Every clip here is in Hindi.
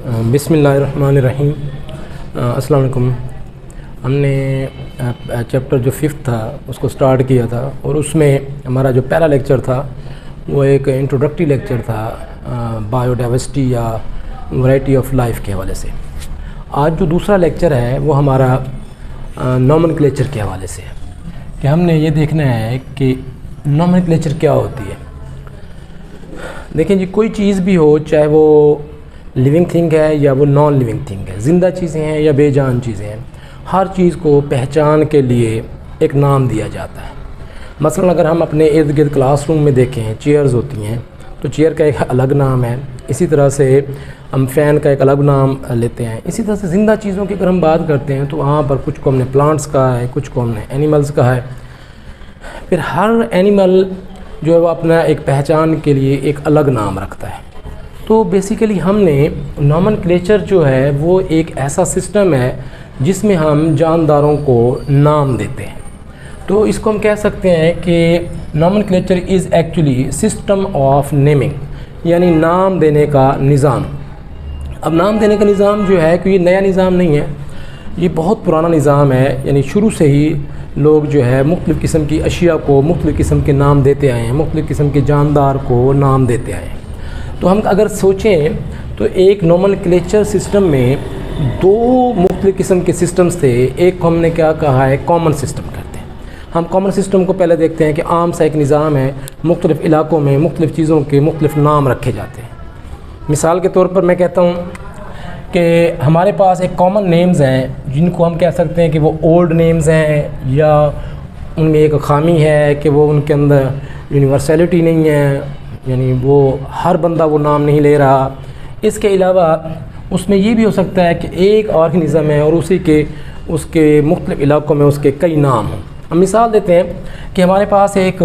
बिस्मिल्लाहिर्रहमानिर्रहीम। अस्सलाम वालेकुम। हमने चैप्टर जो 5th था उसको स्टार्ट किया था और उसमें हमारा जो पहला लेक्चर था वो एक इंट्रोडक्टरी लेक्चर था बायोडाइवर्सिटी या वैरायटी ऑफ लाइफ के हवाले से। आज जो दूसरा लेक्चर है वो हमारा नॉमेनक्लेचर के हवाले से है कि हमने ये देखना है कि नॉमेनक्लेचर क्या होती है। देखें जी, कोई चीज़ भी हो, चाहे वो लिविंग थिंग है या वो नॉन लिविंग थिंग है, ज़िंदा चीज़ें हैं या बेजान चीज़ें हैं, हर चीज़ को पहचान के लिए एक नाम दिया जाता है। मसलन अगर हम अपने इर्द गिर्द क्लासरूम में देखें, चेयर्स होती हैं तो चेयर का एक अलग नाम है। इसी तरह से हम फ़ैन का एक अलग नाम लेते हैं। इसी तरह से ज़िंदा चीज़ों की अगर हम बात करते हैं तो वहाँ पर कुछ को हमने प्लांट्स कहा है, कुछ को हमने एनिमल्स कहा है। फिर हर एनिमल जो है वो अपना एक पहचान के लिए एक अलग नाम रखता है। तो बेसिकली हमने नॉमेनक्लेचर जो है वो एक ऐसा सिस्टम है जिसमें हम जानदारों को नाम देते हैं। तो इसको हम कह सकते हैं कि nomenclature is actually system of naming, यानी नाम देने का निज़ाम। अब नाम देने का निज़ाम जो है कि ये नया निज़ाम नहीं है, ये बहुत पुराना निज़ाम है। यानी शुरू से ही लोग जो है मुख्तलिफ़ किस्म की अशिया को मुख्तलिफ़ किस्म के नाम देते आए हैं, मुख्तलिफ़ किस्म के जानदार को नाम देते आए हैं। तो हम अगर सोचें तो एक नॉमेनक्लेचर सिस्टम में दो मुख्तलिफ़ किस्म के सिस्टम्स थे। एक को हमने क्या कहा है, कॉमन सिस्टम कहते हैं। हम कॉमन सिस्टम को पहले देखते हैं कि आम सा एक निज़ाम है, मुख्तलिफ़ इलाक़ों में मुख्तलिफ़ चीज़ों के मुख्तलिफ़ नाम रखे जाते हैं। मिसाल के तौर पर मैं कहता हूँ कि हमारे पास एक कॉमन नेम्स हैं जिनको हम कह सकते हैं कि वो ओल्ड नेम्स हैं, या उनमें एक ख़ामी है कि वो उनके अंदर यूनिवर्सलिटी नहीं है, यानी वो हर बंदा वो नाम नहीं ले रहा। इसके अलावा उसमें ये भी हो सकता है कि एक ऑर्गेनिज़म है और उसके मुख्तलिफ़ इलाक़ों में उसके कई नाम हों। हम मिसाल देते हैं कि हमारे पास एक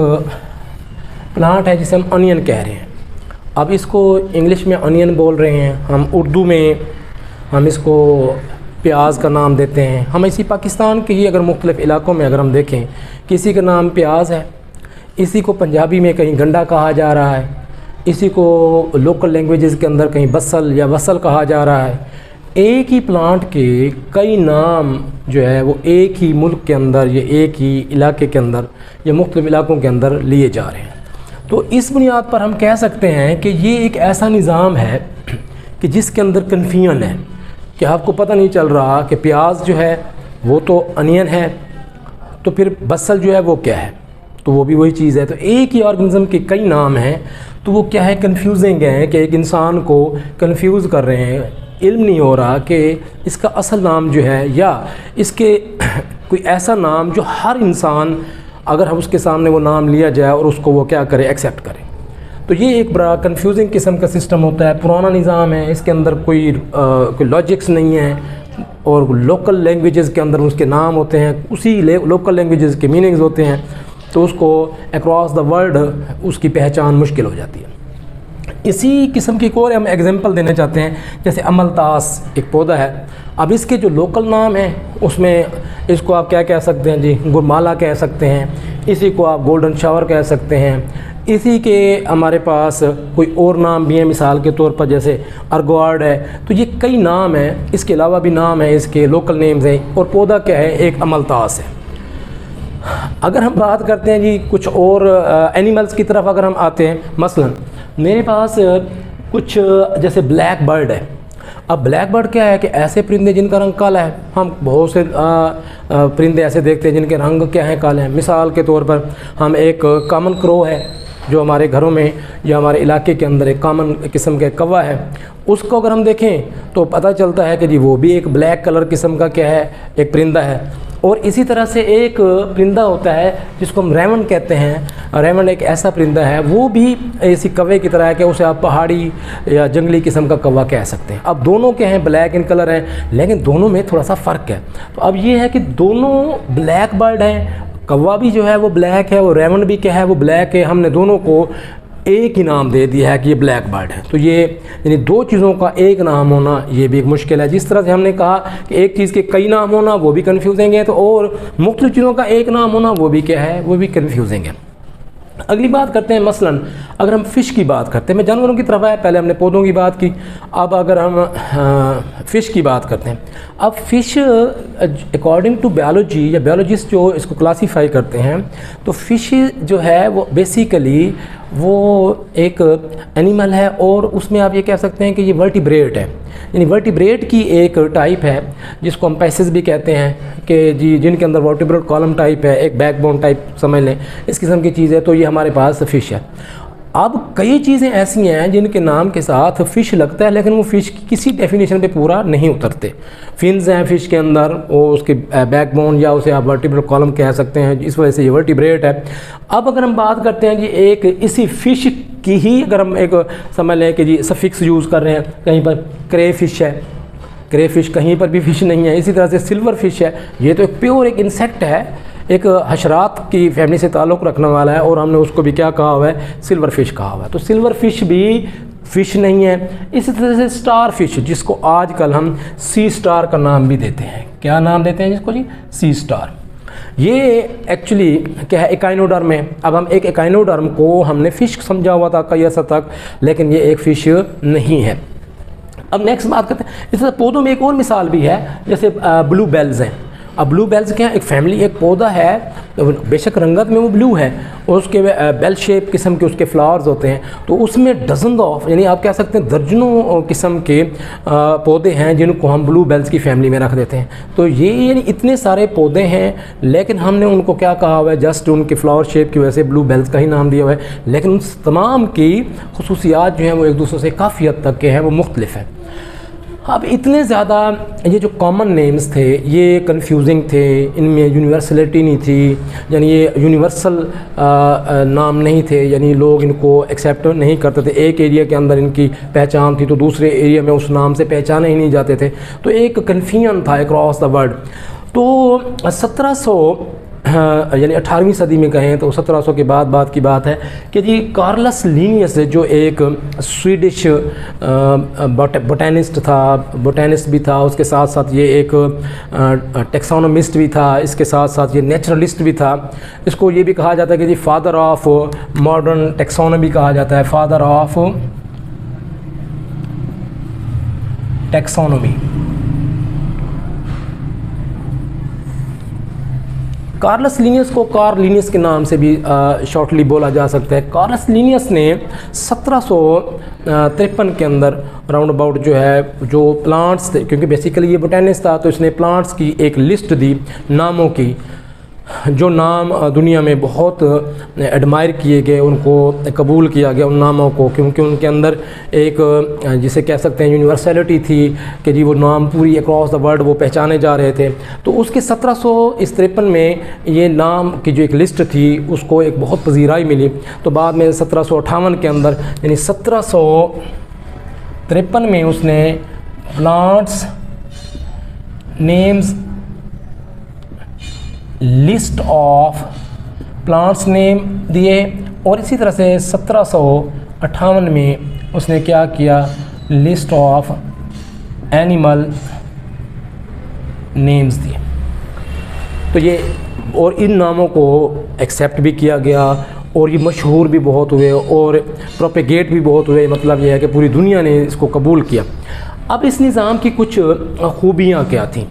प्लांट है जिसे हम अनियन कह रहे हैं। अब इसको इंग्लिश में अनियन बोल रहे हैं, हम उर्दू में हम इसको प्याज का नाम देते हैं। हम इसी पाकिस्तान के ही अगर मुख्तलिफ़ इलाक़ों में अगर हम देखें, किसी का नाम प्याज है, इसी को पंजाबी में कहीं गंडा कहा जा रहा है, इसी को लोकल लैंग्वेजेस के अंदर कहीं बसल या वसल कहा जा रहा है। एक ही प्लांट के कई नाम जो है वो एक ही मुल्क के अंदर या एक ही इलाके के अंदर या मुख्तलिफ़ इलाक़ों के अंदर लिए जा रहे हैं। तो इस बुनियाद पर हम कह सकते हैं कि ये एक ऐसा निज़ाम है कि जिसके अंदर कन्फ्यूजन है कि आपको पता नहीं चल रहा कि प्याज जो है वो तो अनियन है, तो फिर बसल जो है वो क्या है, तो वो भी वही चीज़ है। तो एक ही ऑर्गेनिज़म के कई नाम हैं, तो वो क्या है, कन्फ्यूजिंग है कि एक इंसान को कन्फ्यूज़ कर रहे हैं। इल्म नहीं हो रहा कि इसका असल नाम जो है या इसके कोई ऐसा नाम जो हर इंसान अगर हम उसके सामने वो नाम लिया जाए और उसको वो क्या करे, एक्सेप्ट करे। तो ये एक बड़ा कंफ्यूजिंग किस्म का सिस्टम होता है, पुराना निज़ाम है, इसके अंदर कोई लॉजिक्स नहीं है और लोकल लैंग्वेजेस के अंदर उसके नाम होते हैं, उसी लोकल लैंग्वेजेस के मीनिंग्स होते हैं। तो उसको अक्रॉस द वर्ल्ड उसकी पहचान मुश्किल हो जाती है। इसी किस्म की एक और हम एग्जांपल देना चाहते हैं, जैसे अमलतास एक पौधा है। अब इसके जो लोकल नाम हैं उसमें इसको आप क्या कह सकते हैं जी, गुरमाला कह सकते हैं, इसी को आप गोल्डन शावर कह सकते हैं। इसी के हमारे पास कोई और नाम भी हैं, मिसाल के तौर पर जैसे अर्गवार्ड है। तो ये कई नाम हैं, इसके अलावा भी नाम है, इसके लोकल नेम्स हैं, और पौधा क्या है, एक अमलतास है। अगर हम बात करते हैं जी कुछ और एनिमल्स की तरफ अगर हम आते हैं, मसलन मेरे पास कुछ जैसे ब्लैक बर्ड है। अब ब्लैक बर्ड क्या है कि ऐसे परिंदे जिनका रंग काला है। हम बहुत से परिंदे ऐसे देखते हैं जिनके रंग क्या हैं, काले हैं। मिसाल के तौर पर हम एक कॉमन क्रो है जो हमारे घरों में या हमारे इलाके के अंदर एक कॉमन किस्म का कौवा है, उसको अगर हम देखें तो पता चलता है कि जी वो भी एक ब्लैक कलर किस्म का क्या है, एक परिंदा है। और इसी तरह से एक परिंदा होता है जिसको हम रेवन कहते हैं। रेवन एक ऐसा परिंदा है, वो भी ऐसी कौवे की तरह है कि उसे आप पहाड़ी या जंगली किस्म का कौवा कह सकते हैं। अब दोनों के हैं, ब्लैक इन कलर हैं, लेकिन दोनों में थोड़ा सा फ़र्क है। तो अब ये है कि दोनों ब्लैक बर्ड हैं, कौवा भी जो है वो ब्लैक है, वो रेवन भी क्या है वो ब्लैक है। हमने दोनों को एक ही नाम दे दिया है कि ये ब्लैक बर्ड है। तो ये यानी दो चीज़ों का एक नाम होना ये भी एक मुश्किल है। जिस तरह से हमने कहा कि एक चीज़ के कई नाम होना वो भी कन्फ्यूजिंग है, तो और मुख्तलिफ़ चीज़ों का एक नाम होना वो भी क्या है, वो भी कन्फ्यूजिंग है। अगली बात करते हैं, मसलन अगर हम फ़िश की बात करते हैं, मैं जानवरों की तरफ आया, पहले हमने पौधों की बात की, अब अगर हम फ़िश की बात करते हैं। अब फ़िश अकॉर्डिंग टू बायोलॉजी या बायोलॉजिस्ट जो इसको क्लासीफाई करते हैं, तो फ़िश जो है वो बेसिकली वो एक एनिमल है और उसमें आप ये कह सकते हैं कि ये वर्टिब्रेट है, यानी वर्टिब्रेट की एक टाइप है जिसको हम पैसेज भी कहते हैं कि जी जिनके अंदर वर्टिब्रेट कॉलम टाइप है, एक बैकबोन टाइप समझ लें, इस किस्म की चीज़ है। तो ये हमारे पास फ़िश है। अब कई चीज़ें ऐसी हैं जिनके नाम के साथ फ़िश लगता है लेकिन वो फ़िश की किसी डेफिनेशन पे पूरा नहीं उतरते। फिन्स हैं फ़िश के अंदर, वो उसके बैकबोन या उसे आप वर्टिब्रल कॉलम कह सकते हैं, इस वजह से ये वर्टिब्रेट है। अब अगर हम बात करते हैं जी एक इसी फ़िश की ही, अगर हम एक समझ लें कि जी सफिक्स यूज़ कर रहे हैं, कहीं पर क्रे फ़िश है, क्रे फ़िश कहीं पर भी फ़िश नहीं है। इसी तरह से सिल्वर फ़िश है, ये तो एक प्योर एक इंसेक्ट है, एक हशरात की फैमिली से ताल्लुक़ रखने वाला है और हमने उसको भी क्या कहा हुआ है, सिल्वर फ़िश कहा हुआ है। तो सिल्वर फ़िश भी फ़िश नहीं है। इसी तरह से स्टार फ़िश, जिसको आजकल हम सी स्टार का नाम भी देते हैं, क्या नाम देते हैं जिसको जी, सी स्टार। ये एक्चुअली क्या है, एकाइनोडर्म है। अब हम एक एकाइनोडर्म को हमने फ़िश समझा हुआ था कई अर्सा तक, लेकिन ये एक फ़िश नहीं है। अब नेक्स्ट बात करते हैं, इस तरह पौधों में एक और मिसाल भी है, जैसे ब्लू बेल्स हैं। अब ब्लू बेल्स क्या है, एक फैमिली, एक पौधा है, तो बेशक रंगत में वो ब्लू है और उसके बेल शेप किस्म के उसके फ्लावर्स होते हैं। तो उसमें डजन ऑफ, यानी आप कह सकते हैं दर्जनों किस्म के पौधे हैं जिनको हम ब्लू बेल्स की फैमिली में रख देते हैं। तो ये यानी इतने सारे पौधे हैं, लेकिन हमने उनको क्या कहा हुआ है, जस्ट उनके फ्लावर शेप की वजह से ब्लू बेल्स का ही नाम दिया हुआ है, लेकिन उन तमाम की खुसूसियात जो हैं वो एक दूसरे से काफ़ी हद तक के हैं, वो मुख्तलिफ हैं। अब इतने ज़्यादा ये जो कॉमन नेम्स थे ये कंफ्यूजिंग थे, इनमें यूनिवर्सलिटी नहीं थी, यानी ये यूनिवर्सल नाम नहीं थे, यानी लोग इनको एक्सेप्ट नहीं करते थे। एक एरिया के अंदर इनकी पहचान थी तो दूसरे एरिया में उस नाम से पहचाने ही नहीं जाते थे, तो एक कन्फ्यूजन था अक्रॉस द वर्ल्ड। तो 1700 यानी 18वीं सदी में कहें तो 1700 के बाद बात की बात है कि जी कार्लस लिनियस जो एक स्वीडिश बोटैनिस्ट था, बोटैनिस्ट भी था, उसके साथ साथ ये एक टेक्सोनोमिस्ट भी था, इसके साथ साथ ये नेचुरलिस्ट भी था। इसको ये भी कहा जाता है कि जी फादर ऑफ मॉडर्न टेक्सोनोमी कहा जाता है, father of taxonomy. Carolus Linnaeus को कार्ल लिनियस के नाम से भी शॉर्टली बोला जा सकता है। कार्लस लिनियस ने 1753 के अंदर राउंड अबाउट जो है जो प्लांट्स थे, क्योंकि बेसिकली ये बोटैनिस्ट था, तो इसने प्लांट्स की एक लिस्ट दी नामों की, जो नाम दुनिया में बहुत एडमायर किए गए, उनको कबूल किया गया उन नामों को, क्योंकि उनके अंदर एक जिसे कह सकते हैं यूनिवर्सलिटी थी कि जी वो नाम पूरी अक्रॉस द वर्ल्ड वो पहचाने जा रहे थे। तो उसके 1753 में ये नाम की जो एक लिस्ट थी उसको एक बहुत पजीराई मिली। तो बाद में 1758 के अंदर यानी 1753 में उसने plants names list of plants name दिए, और इसी तरह से 1758 में उसने क्या किया, लिस्ट ऑफ एनिमल नेम्स दिए। तो ये और इन नामों को एक्सेप्ट भी किया गया और ये मशहूर भी बहुत हुए और प्रोपेगेट भी बहुत हुए। मतलब ये है कि पूरी दुनिया ने इसको कबूल किया। अब इस निज़ाम की कुछ खूबियाँ क्या थीं?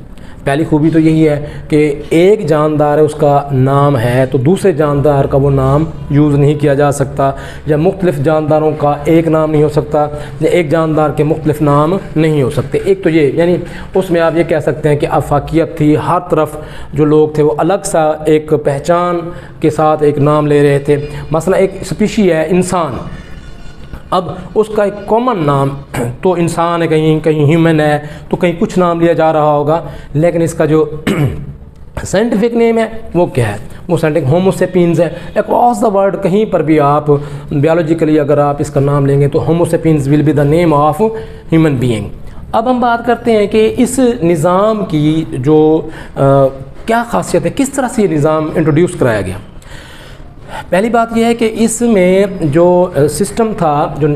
पहली खूबी तो यही है कि एक जानदार है, उसका नाम है, तो दूसरे जानदार का वो नाम यूज़ नहीं किया जा सकता, या मुख्तलिफ़ जानदारों का एक नाम नहीं हो सकता, या एक जानदार के मुख्तलिफ़ नाम नहीं हो सकते। एक तो ये, यानी उसमें आप ये कह सकते हैं कि आफाकियत थी, हर तरफ जो लोग थे वो अलग सा एक पहचान के साथ एक नाम ले रहे थे। मसला एक स्पीशी है इंसान, अब उसका एक कॉमन नाम तो इंसान है, कहीं कहीं ह्यूमन है, तो कहीं कुछ नाम लिया जा रहा होगा, लेकिन इसका जो साइंटिफिक नेम है वो क्या है, वो साइंटिफिक होमो सेपियंस है। अक्रॉस द वर्ल्ड कहीं पर भी आप बायोलॉजिकली अगर आप इसका नाम लेंगे तो Homo sapiens will be the name of human being. अब हम बात करते हैं कि इस निज़ाम की जो क्या खासियत है, किस तरह से ये निज़ाम इंट्रोड्यूस कराया गया। पहली बात यह है कि इसमें जो सिस्टम था, जो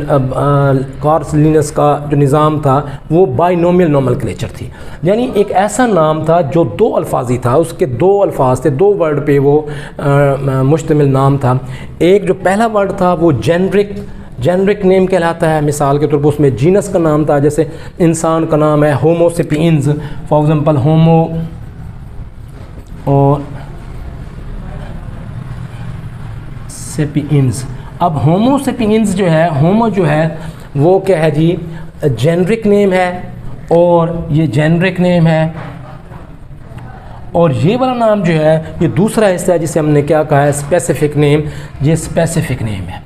कार्ल्स लिनस का जो निज़ाम था, वो बाइनोमियल नोमेनक्लेचर थी। यानी एक ऐसा नाम था जो दो अल्फाजी था, उसके दो अल्फाज थे, दो वर्ड पे वो मुश्तमिल नाम था। एक जो पहला वर्ड था वो जेनरिक नेम कहलाता है। मिसाल के तौर पर उसमें जीनस का नाम था, जैसे इंसान का नाम है होमो सेपियंस, फॉर एग्जांपल होमो और सेपियंस। अब होमो सेपियंस जो है, होमो जो है वो क्या है जी, जेनरिक नेम है, और ये जेनरिक नेम है, और ये वाला नाम जो है ये दूसरा हिस्सा है जिसे हमने क्या कहा है, स्पेसिफिक नेम। ये स्पेसिफिक नेम है।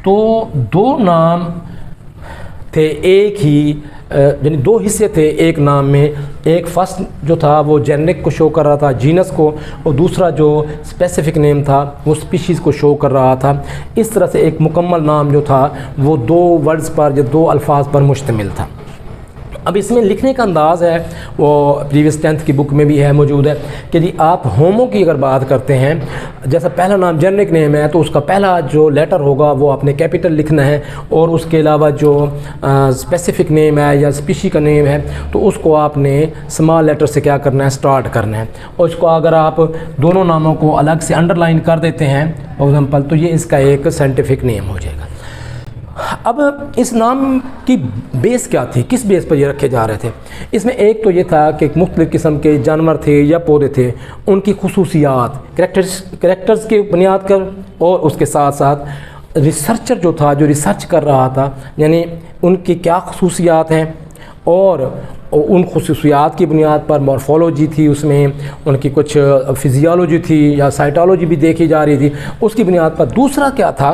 तो दो नाम थे, एक ही यानी दो हिस्से थे एक नाम में। एक फर्स्ट जो था वो जेनरिक को शो कर रहा था, जीनस को, और दूसरा जो स्पेसिफिक नेम था वो स्पीशीज़ को शो कर रहा था। इस तरह से एक मुकम्मल नाम जो था वो दो वर्ड्स पर या दो अल्फाज पर मुश्तमिल था। अब इसमें लिखने का अंदाज़ है वो प्रीवियस 10th की बुक में भी है, मौजूद है कि जी आप होमो की अगर बात करते हैं, जैसा पहला नाम जेनरिक नेम है तो उसका पहला जो लेटर होगा वो आपने कैपिटल लिखना है, और उसके अलावा जो स्पेसिफिक नेम है या स्पीशी का नेम है तो उसको आपने स्मॉल लेटर से क्या करना है, स्टार्ट करना है। और इसको अगर आप दोनों नामों को अलग से अंडरलाइन कर देते हैं फॉर एग्जाम्पल, तो ये इसका एक साइंटिफिक नेम हो जाएगा। अब इस नाम की बेस क्या थी, किस बेस पर ये रखे जा रहे थे? इसमें एक तो ये था कि मुख्तलिफ़ किस्म के जानवर थे या पौधे थे, उनकी खुसूसियात करैक्टर्स की बुनियाद कर, और उसके साथ साथ रिसर्चर जो था, जो रिसर्च कर रहा था, यानी उनकी क्या खुसूसियात हैं, और उन खुसूसियात की बुनियाद पर मॉर्फोलॉजी थी, उसमें उनकी कुछ फिजियोलॉजी थी या साइटोलॉजी भी देखी जा रही थी, उसकी बुनियाद पर। दूसरा क्या था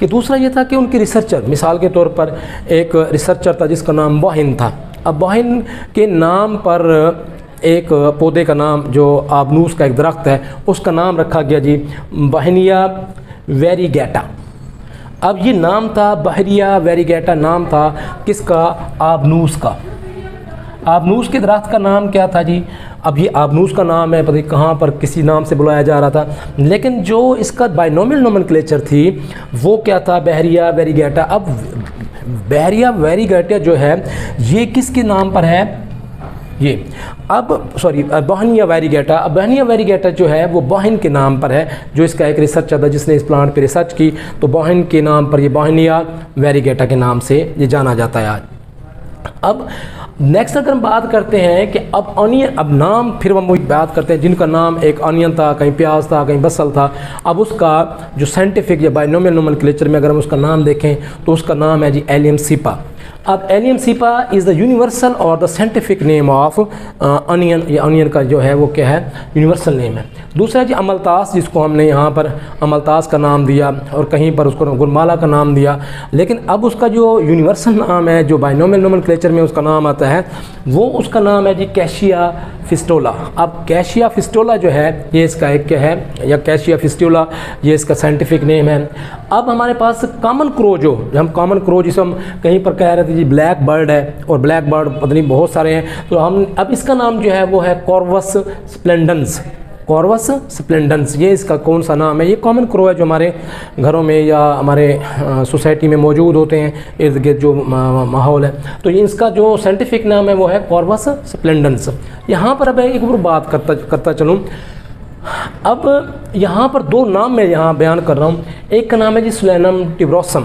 कि दूसरा ये था कि उनके रिसर्चर, मिसाल के तौर पर एक रिसर्चर था जिसका नाम बॉहिन था। अब बॉहिन के नाम पर एक पौधे का नाम, जो आबनूस का एक दरख्त है, उसका नाम रखा गया जी बहनिया वेरीगेटा। अब ये नाम था बहरिया वेरीगेटा, नाम था किसका, आबनूस का। आबनूस के दरख्त का नाम क्या था जी? अब ये आबनूस का नाम है, पता नहीं कहाँ पर किसी नाम से बुलाया जा रहा था, लेकिन जो इसका बाइनोमियल नोमेनक्लेचर थी वो क्या था, बहरिया वेरीगेटा। अब बहरिया वेरीगेटा जो है ये किसके नाम पर है, ये अब सॉरी बहनिया वेरीगेटा। अब बहनिया वेरीगेटा जो है वो बॉहिन के नाम पर है, जो इसका एक रिसर्चर था जिसने इस प्लांट पे रिसर्च की, तो बॉहिन के नाम पर ये बहनिया वेरीगेटा के नाम से ये जाना जाता है आज। अब नेक्स्ट अगर हम बात करते हैं कि अब ऑनियन, अब नाम फिर हम वही बात करते हैं जिनका नाम एक ऑनियन था, कहीं प्याज था, कहीं बसल था। अब उसका जो साइंटिफिक या बाइनोमियल नोमेनक्लेचर में अगर हम उसका नाम देखें तो उसका नाम है जी एलियम सीपा। अब Allium cepa is the universal और the scientific name of onion. ये ऑनियन का जो है वो क्या है, यूनिवर्सल नेम है। दूसरा जी अमलतास, जिसको हमने यहाँ पर अमलतास का नाम दिया और कहीं पर उसको गुलमाला का नाम दिया, लेकिन अब उसका जो यूनिवर्सल नाम है, जो बाइनोमियल नोमेनक्लेचर में उसका नाम आता है, वो उसका नाम है जी कैशिया फिस्टोला। अब कैशिया फिस्टोला जो है ये इसका एक क्या है, या कैशिया फिस्टोला ये इसका साइंटिफिक नेम है। अब हमारे पास कॉमन क्रो, जो हम कॉमन क्रो जिसे हम कहीं पर कह रहे थे जी ब्लैक बर्ड है, और ब्लैक बर्ड पता नहीं बहुत सारे हैं, तो हम अब इसका नाम जो है वो है कॉर्वस स्प्लेंडेंस। कॉर्वस स्प्लेंडेंस ये इसका कौन सा नाम है? ये कॉमन क्रो है जो हमारे घरों में या हमारे सोसाइटी में मौजूद होते हैं, इर्द गिर्द जो माहौल है, तो ये इसका जो साइंटिफिक नाम है वो है कॉर्वस स्प्लेंडेंस। यहाँ पर अब एक और बात करता चलूँ। अब यहाँ पर दो नाम मैं यहाँ बयान कर रहा हूँ। एक का नाम है जी सोलेनम टिब्रोसम।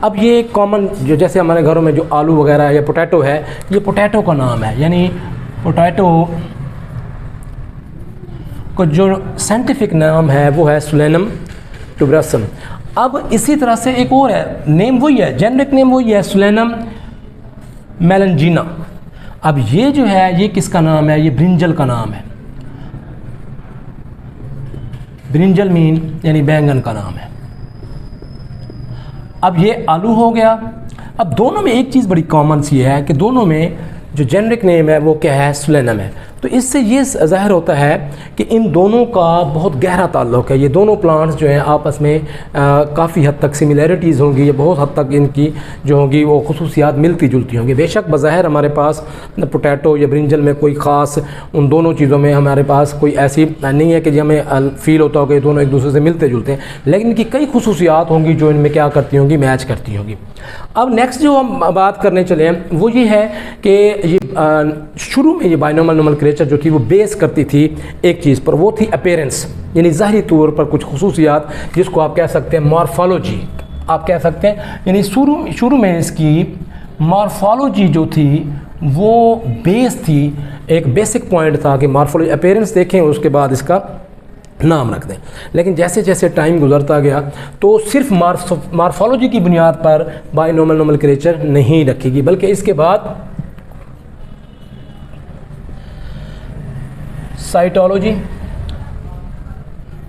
अब ये कॉमन, जो जैसे हमारे घरों में जो आलू वगैरह है या पोटैटो है, ये पोटैटो का नाम है, यानी पोटैटो को जो साइंटिफिक नाम है वो है सोलेनम टिब्रोसम। अब इसी तरह से एक और है, नेम वही है, जेनरिक नेम वही है, सोलेनम मेलनजीना। अब ये जो है ये किसका नाम है? ये ब्रिंजल का नाम है। ब्रिंजल मीन यानी बैंगन का नाम है। अब ये आलू हो गया। अब दोनों में एक चीज़ बड़ी कॉमन सी है कि दोनों में जो जेनरिक नेम है वो क्या है? सोलेनम है। तो इससे ये ज़ाहिर होता है कि इन दोनों का बहुत गहरा ताल्लुक़ है। ये दोनों प्लांट्स जो हैं आपस में काफ़ी हद तक सिमिलैरिटीज़ होंगी, या बहुत हद तक इनकी जो होंगी वो ख़ुसूसियात मिलती जुलती होंगी। बेशक बज़ाहिर हमारे पास पोटैटो या ब्रिंजल में कोई ख़ास उन दोनों चीज़ों में हमारे पास कोई ऐसी नहीं है कि हमें फ़ील होता होगा ये दोनों एक दूसरे से मिलते जुलते हैं, लेकिन इनकी कई ख़ुसूसियात होंगी जो इनमें क्या करती होंगी, मैच करती होंगी। अब नेक्स्ट जो हम बात करने चले हैं वो ये है कि ये शुरू में ये बायनोमियल नोमेनक्लेचर जो थी वो बेस करती थी एक चीज़ पर, वो थी अपीयरेंस, यानी ज़ाहिरी तौर पर कुछ ख़ुसूसियात, जिसको आप कह सकते हैं मॉर्फोलॉजी, आप कह सकते हैं। यानी शुरू में इसकी मॉर्फोलॉजी जो थी वो बेस थी, एक बेसिक पॉइंट था कि मॉर्फोलॉजी अपीयरेंस देखें, उसके बाद इसका नाम रख दें। लेकिन जैसे जैसे टाइम गुजरता गया तो सिर्फ मॉर्फोलॉजी की बुनियाद पर बायनोमियल नोमेनक्लेचर नहीं रखेगी, बल्कि इसके बाद साइटोलॉजी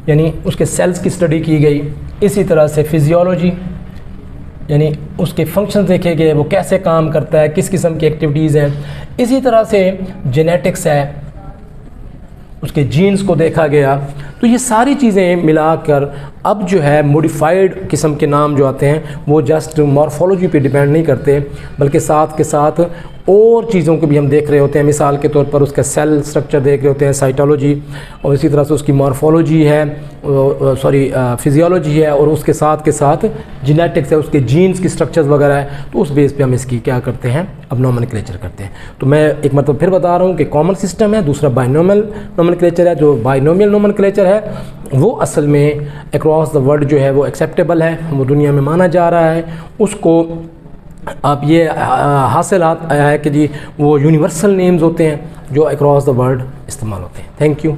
यानी उसके सेल्स की स्टडी की गई, इसी तरह से फिजियोलॉजी यानी उसके फंक्शन देखे गए, वो कैसे काम करता है, किस किस्म की एक्टिविटीज़ हैं, इसी तरह से जेनेटिक्स है, उसके जीन्स को देखा गया। तो ये सारी चीज़ें मिलाकर अब जो है मॉडिफाइड किस्म के नाम जो आते हैं वो जस्ट मॉर्फोलॉजी पे डिपेंड नहीं करते, बल्कि साथ के साथ और चीज़ों को भी हम देख रहे होते हैं। मिसाल के तौर पर उसका सेल स्ट्रक्चर देख रहे होते हैं, साइटोलॉजी, और इसी तरह से उसकी मॉर्फोलॉजी है, फिजियोलॉजी है, और उसके साथ जेनेटिक्स है, उसके जीन्स की स्ट्रक्चर्स वगैरह है। तो उस बेस पे हम इसकी क्या करते हैं, अब नोमेनक्लेचर करते हैं। तो मैं एक मतलब फिर बता रहा हूँ कि कॉमन सिस्टम है, दूसरा बायनोमियल नोमेनक्लेचर है। जो बायनोमियल नोमेनक्लेचर है वो असल में अक्रॉस द वर्ल्ड जो है वो एक्सेप्टेबल है, वो दुनिया में माना जा रहा है। उसको आप ये हासिल आया है कि जी वो यूनिवर्सल नेम्स होते हैं जो अक्रॉस द वर्ल्ड इस्तेमाल होते हैं। Thank you.